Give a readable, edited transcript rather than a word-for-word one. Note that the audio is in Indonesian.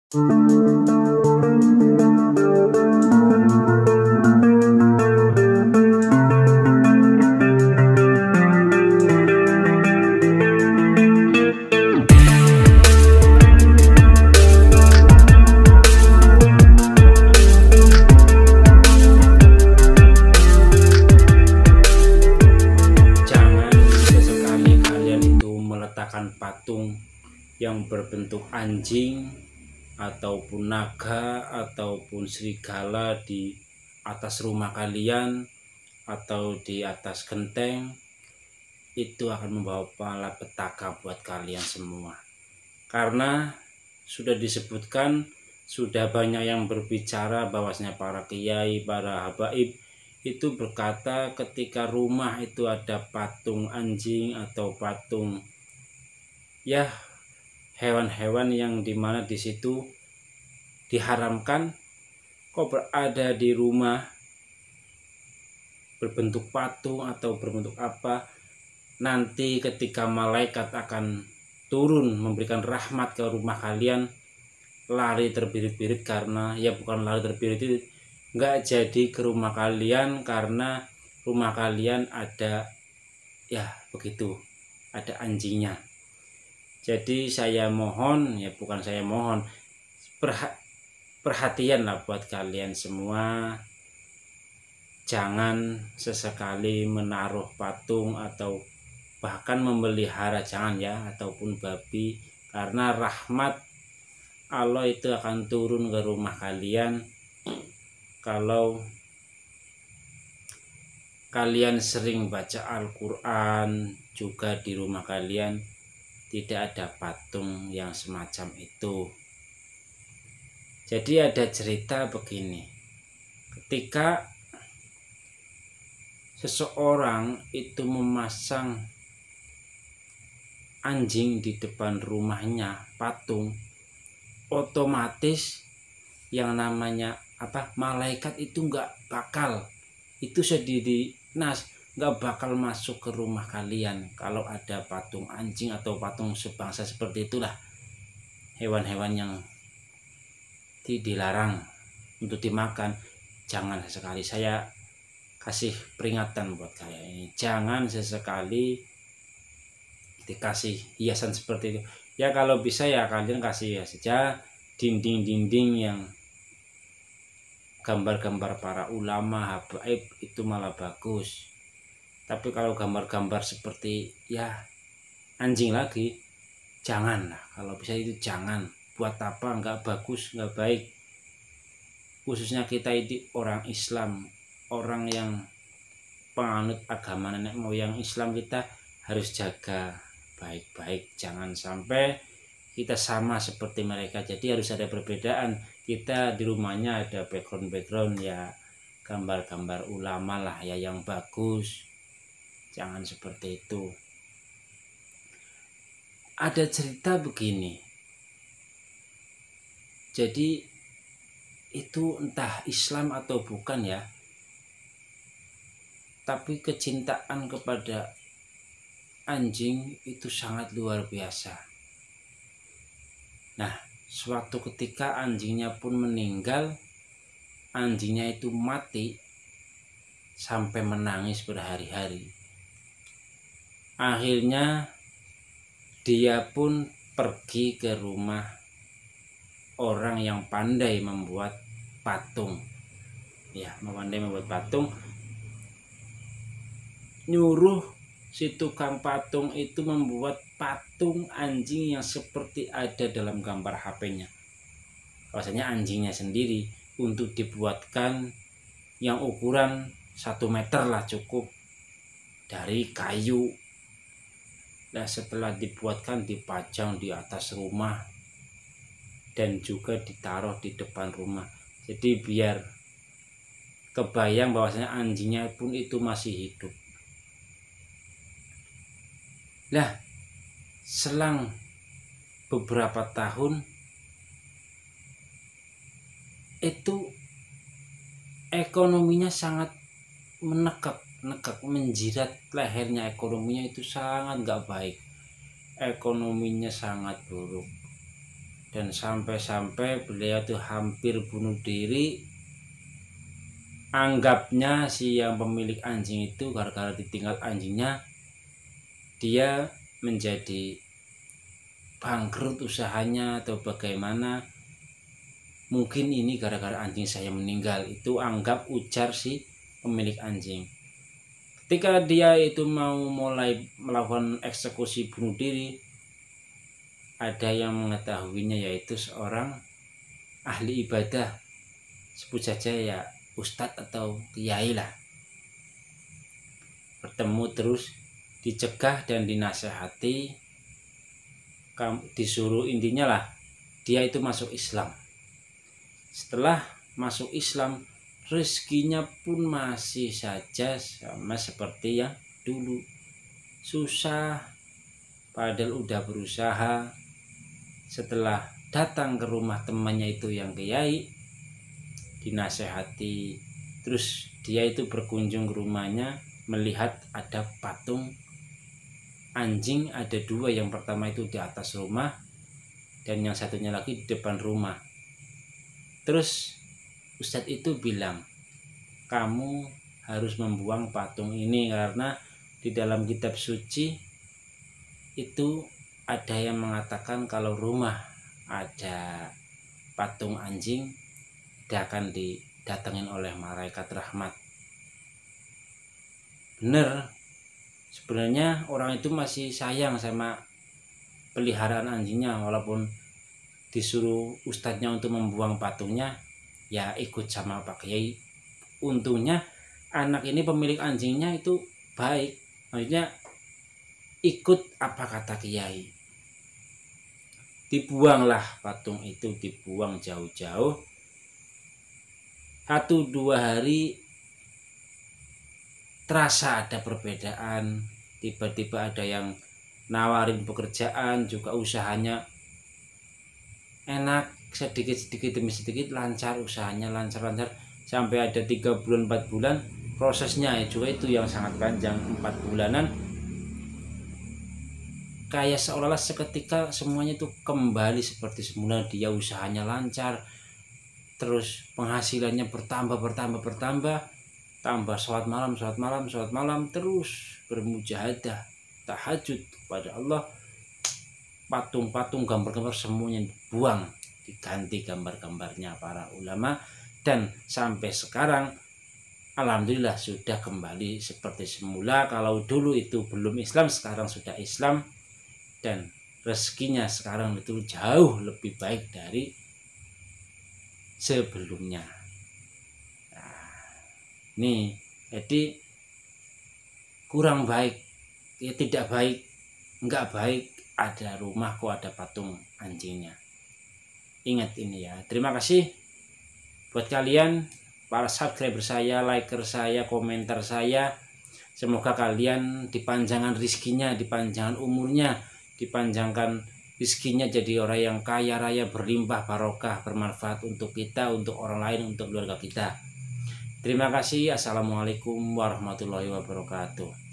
Jangan sesekali kalian itu meletakkan patung yang berbentuk anjing ataupun naga ataupun serigala di atas rumah kalian atau di atas genteng. Itu akan membawa malapetaka buat kalian semua, karena sudah disebutkan, sudah banyak yang berbicara bahwasanya para kiai, para habaib itu berkata ketika rumah itu ada patung anjing atau patung ya hewan-hewan yang dimana di situ diharamkan, kok berada di rumah berbentuk patung atau berbentuk apa, nanti ketika malaikat akan turun memberikan rahmat ke rumah kalian, lari terbirit-birit, karena ya bukan lari terbirit-birit, nggak jadi ke rumah kalian karena rumah kalian ada ya begitu, ada anjingnya. Jadi saya mohon, ya bukan saya mohon, perhatian lah buat kalian semua, jangan sesekali menaruh patung atau bahkan memelihara, jangan ya, ataupun babi, karena rahmat Allah itu akan turun ke rumah kalian kalau kalian sering baca Al-Quran, juga di rumah kalian tidak ada patung yang semacam itu. Jadi ada cerita begini, ketika seseorang itu memasang anjing di depan rumahnya, patung, otomatis yang namanya malaikat itu nggak bakal, itu sedih nas, nggak bakal masuk ke rumah kalian kalau ada patung anjing atau patung sebangsa seperti itulah, hewan-hewan yang dilarang untuk dimakan. Jangan sesekali, saya kasih peringatan buat kalian ini, jangan sesekali dikasih hiasan seperti itu. Ya kalau bisa ya kalian kasih saja dinding-dinding yang gambar-gambar para ulama, habaib, itu malah bagus. Tapi kalau gambar-gambar seperti ya anjing lagi, janganlah, kalau bisa itu jangan. Buat apa, nggak bagus, nggak baik. Khususnya kita itu orang Islam, orang yang penganut agama nenek moyang Islam, kita harus jaga baik-baik, jangan sampai kita sama seperti mereka. Jadi harus ada perbedaan. Kita di rumahnya ada background ya gambar-gambar ulama lah ya, yang bagus, jangan seperti itu. Ada cerita begini, jadi itu entah Islam atau bukan ya, tapi kecintaan kepada anjing itu sangat luar biasa. Nah, suatu ketika anjingnya pun meninggal, anjingnya itu mati sampai menangis berhari-hari. Akhirnya dia pun pergi ke rumah orang yang pandai membuat patung, ya pandai membuat patung, nyuruh si tukang patung itu membuat patung anjing yang seperti ada dalam gambar HP-nya. Rasanya anjingnya sendiri untuk dibuatkan yang ukuran 1 meter lah cukup, dari kayu. Nah setelah dibuatkan, dipajang di atas rumah dan juga ditaruh di depan rumah. Jadi biar kebayang bahwasanya anjingnya pun itu masih hidup. Nah, selang beberapa tahun itu ekonominya sangat menekak, menjirat lehernya. Ekonominya itu sangat nggak baik, ekonominya sangat buruk. dan sampai-sampai beliau tuh hampir bunuh diri. Anggapnya si yang pemilik anjing itu gara-gara ditinggal anjingnya dia menjadi bangkrut usahanya atau bagaimana, mungkin ini gara-gara anjing saya meninggal. Itu anggap ujar si pemilik anjing. Ketika dia itu mau mulai melakukan eksekusi bunuh diri, ada yang mengetahuinya, yaitu seorang ahli ibadah, sebut saja ya ustadz atau kiai lah. Bertemu terus dicegah dan dinasehati, disuruh, intinya lah dia itu masuk Islam. Setelah masuk Islam, rezekinya pun masih saja sama seperti yang dulu, susah padahal udah berusaha. Setelah datang ke rumah temannya itu yang kiai, dinasehati, terus dia itu berkunjung ke rumahnya, melihat ada patung anjing, ada dua, yang pertama itu di atas rumah dan yang satunya lagi di depan rumah. Terus ustadz itu bilang, kamu harus membuang patung ini karena di dalam kitab suci itu ada yang mengatakan kalau rumah ada patung anjing dia akan didatengin oleh malaikat rahmat. Bener, sebenarnya orang itu masih sayang sama peliharaan anjingnya, walaupun disuruh ustadznya untuk membuang patungnya, ya ikut sama Pak Kiai. Untungnya anak ini pemilik anjingnya itu baik, maksudnya ikut apa kata Kiai. Dibuanglah patung itu, dibuang jauh-jauh. 1-2 hari terasa ada perbedaan, tiba-tiba ada yang nawarin pekerjaan, juga usahanya enak, sedikit-sedikit demi sedikit lancar, usahanya lancar-lancar, sampai ada 3 bulan 4 bulan. Prosesnya juga itu yang sangat panjang, 4 bulanan, kayak seolah-olah seketika semuanya itu kembali seperti semula. Dia usahanya lancar, terus penghasilannya bertambah, tambah sholat malam, terus bermujahadah, tahajud kepada Allah. Patung-patung, gambar-gambar semuanya dibuang, diganti gambar-gambarnya para ulama, dan sampai sekarang alhamdulillah sudah kembali seperti semula. Kalau dulu itu belum Islam, sekarang sudah Islam, dan rezekinya sekarang itu jauh lebih baik dari sebelumnya. Nah, nih, jadi kurang baik, ya tidak baik, enggak baik ada rumah kok ada patung anjingnya. Ingat ini ya. Terima kasih buat kalian para subscriber saya, liker saya, komentar saya. Semoga kalian dipanjangkan rezekinya, dipanjangkan umurnya, dipanjangkan rezekinya jadi orang yang kaya raya, berlimpah barokah, bermanfaat untuk kita, untuk orang lain, untuk keluarga kita. Terima kasih. Assalamualaikum warahmatullahi wabarakatuh.